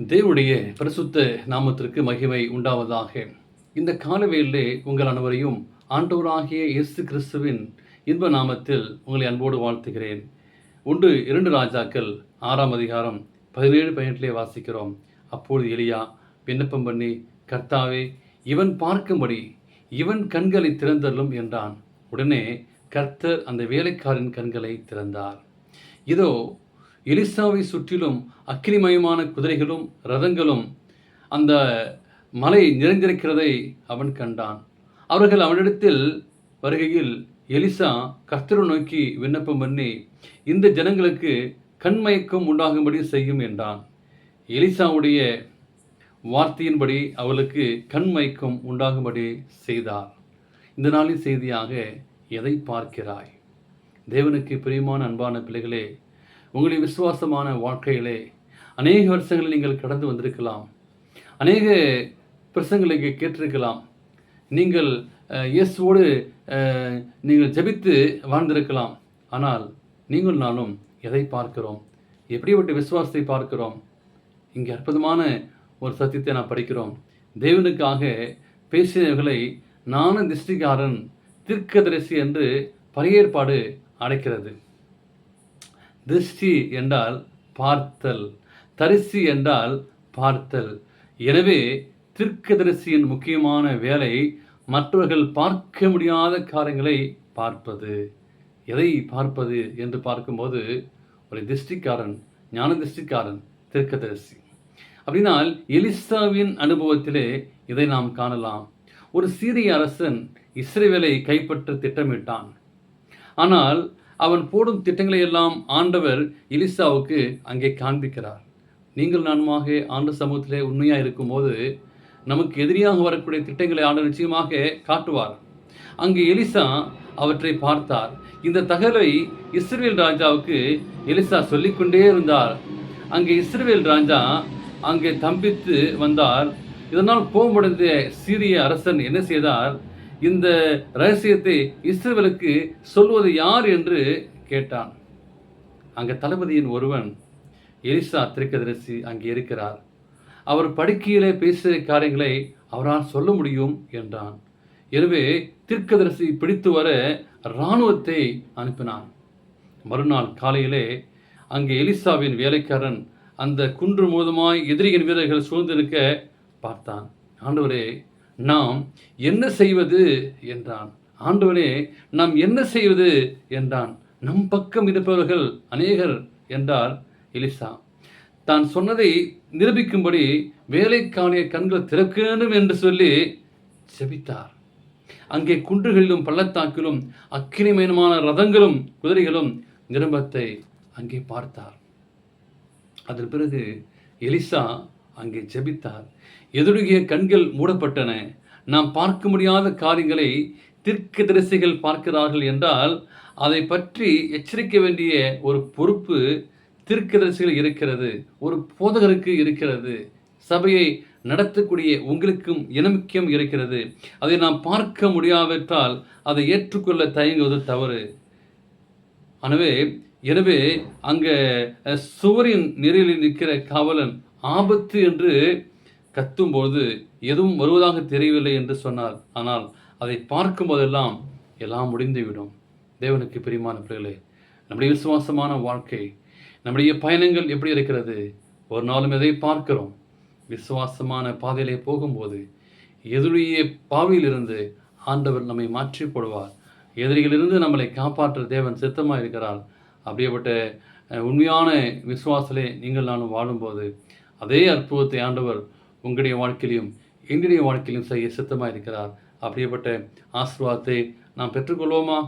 தேவனுடைய பரிசுத்த நாமத்திற்கு மகிமை உண்டாவதாக. இந்த காலவேளையிலே உங்கள் அனைவரையும் ஆண்டவராகிய இயேசு கிறிஸ்துவின் இன்ப நாமத்தில் உங்களை அன்போடு வாழ்த்துகிறேன். 2 ராஜாக்கள் 6ஆம் அதிகாரம் 17-18 வாசிக்கிறோம். அப்பொழுது எலியா விண்ணப்பம் பண்ணி, கர்த்தாவே, இவன் பார்க்கும்படி இவன் கண்களை திறந்தருளும் என்றான். உடனே கர்த்தர் அந்த வேலைக்காரன் கண்களை திறந்தார். இதோ, எலிசாவை சுற்றிலும் அக்கினிமயமான குதிரைகளும் ரதங்களும் அந்த மலை நிறைந்திருக்கிறதை அவன் கண்டான். அவர்கள் அவனிடத்தில் வருகையில் எலிசா கர்த்தரை நோக்கி விண்ணப்பம் பண்ணி, இந்த ஜனங்களுக்கு கண்மயக்கம் உண்டாகும்படி செய்யும் என்றான். எலிசாவுடைய வார்த்தையின்படி அவளுக்கு கண்மயக்கம் உண்டாகும்படி செய்தார். இந்த நாளின் செய்தியாக எதை பார்க்கிறாய்? தேவனுக்கு பிரியமான அன்பான பிள்ளைகளே, உங்களுடைய விசுவாசமான வாழ்க்கையிலே அநேக வருஷங்களில் நீங்கள் கடந்து வந்திருக்கலாம். அநேக பிரசங்களை கேட்டிருக்கலாம். நீங்கள் இயேசுவோடு நீங்கள் ஜெபித்து வாழ்ந்திருக்கலாம். ஆனால் நீங்கள் நானும் எதை பார்க்கிறோம்? எப்படிப்பட்ட விசுவாசத்தை பார்க்கிறோம்? இங்கே அற்புதமான ஒரு சத்தியத்தை நான் படிக்கிறோம். தேவனுக்காக பேசினவர்களை ஞான திருஷ்டிக்காரன் தீர்க்கதரிசி என்று பழைய அழைக்கிறது. திருஷ்டி என்றால் பார்த்தல், தரிசி என்றால் பார்த்தல். எனவே தீர்க்கதரிசியின் முக்கியமான வேலை மற்றவர்கள் பார்க்க முடியாத காரியங்களை பார்ப்பது. எதை பார்ப்பது என்று பார்க்கும்போது ஒரு திருஷ்டிக்காரன், ஞான திருஷ்டிக்காரன், தீர்க்கதரிசி. அப்படின்னால் எலிசாவின் அனுபவத்திலே இதை நாம் காணலாம். ஒரு சீரிய அரசன் இஸ்ரவேலை கைப்பற்ற திட்டமிட்டான். ஆனால் அவன் போடும் திட்டங்களை எல்லாம் ஆண்டவர் எலிசாவுக்கு அங்கே காண்பிக்கிறார். நீங்கள் நானுமாக ஆண்டு சமூகத்திலே உண்மையாக இருக்கும்போது நமக்கு எதிரியாக வரக்கூடிய திட்டங்களை ஆண்டவர் நிச்சயமாக காட்டுவார். அங்கே எலிசா அவற்றை பார்த்தார். இந்த தகவலை இஸ்ரவேல் ராஜாவுக்கு எலிசா சொல்லிக்கொண்டே இருந்தார். அங்கே இஸ்ரவேல் ராஜா அங்கே தம்பித்து வந்தார். இதனால் கோபமடைந்த சீரிய அரசன் என்ன செய்தார்? இந்த ரகசியத்தை இஸ்ரவேலுக்கு சொல்வது யார் என்று கேட்டான். அங்கே தளபதியின் ஒருவன், எலிசா தீர்க்கதரிசி அங்கே இருக்கிறார். அவர் படுக்கையிலே பேசிய காரியங்களை அவரால் சொல்ல முடியும் என்றான். எனவே தீர்க்கதரிசி பிடித்து வர இராணுவத்தை அனுப்பினான். மறுநாள் காலையிலே அங்கே எலிசாவின் வேலைக்காரன் அந்த குன்று மோதமாய் எதிரியின் வீரர்கள் சூழ்ந்திருக்க பார்த்தான். ஆண்டவரே, நாம் என்ன செய்வது என்றான். ஆண்டவனே, நாம் என்ன செய்வது என்றான். நம் பக்கம் இருப்பவர்கள் அநேகர் என்றார் எலிசா. தான் சொன்னதை நிரூபிக்கும்படி வேலைக்கான கண்கள் திறக்கணும் என்று சொல்லி செபித்தார். அங்கே குன்றுகளிலும் பள்ளத்தாக்கிலும் அக்கினிமயமான ரதங்களும் குதிரைகளும் நிருபத்தை அங்கே பார்த்தார். அதன் பிறகு எலிசா அங்கே ஜெபித்தார். எதிரிய கண்கள் மூடப்பட்டன. நாம் பார்க்க முடியாத காரியங்களை தீர்க்கதரிசிகள் பார்க்கிறார்கள் என்றால் அதை பற்றி எச்சரிக்க வேண்டிய ஒரு பொறுப்பு தீர்க்கதரிசிகள் இருக்கிறது, ஒரு போதகருக்கு இருக்கிறது, சபையை நடத்தக்கூடிய உங்களுக்கும் இனமுக்கியம் இருக்கிறது. அதை நாம் பார்க்க முடியாவிட்டால் அதை ஏற்றுக்கொள்ள தயங்குவது தவறு. எனவே அங்கே சுவரின் நிலையில் நிற்கிற காவலன் ஆபத்து என்று கத்தும்போது எதுவும் வருவதாக தெரியவில்லை என்று சொன்னார். ஆனால் அதை பார்க்கும் போதெல்லாம் எல்லாம் முடிந்துவிடும். தேவனுக்கு பிரியமான பிள்ளைகளே, நம்முடைய விசுவாசமான வாழ்க்கை, நம்முடைய பயணங்கள் எப்படி இருக்கிறது? ஒரு நாளும் எதை பார்க்கிறோம்? விசுவாசமான பாதையிலே போகும்போது எதிரியே பாவியிலிருந்து ஆண்டவர் நம்மை மாற்றி போடுவார். எதிரிகளிலிருந்து நம்மளை காப்பாற்ற தேவன் சித்தமாக இருக்கிறார். அப்படியேப்பட்ட உண்மையான விசுவாசத்திலே நீங்கள் நானும் வாழும்போது அதே அற்புதத்தை ஆண்டவர் உங்களுடைய வாழ்க்கையிலும் எங்களுடைய வாழ்க்கையிலும் செய்ய சித்தமாக இருக்கிறார். அப்படியேப்பட்ட ஆசீர்வாதத்தை நாம் பெற்றுக்கொள்வோமா?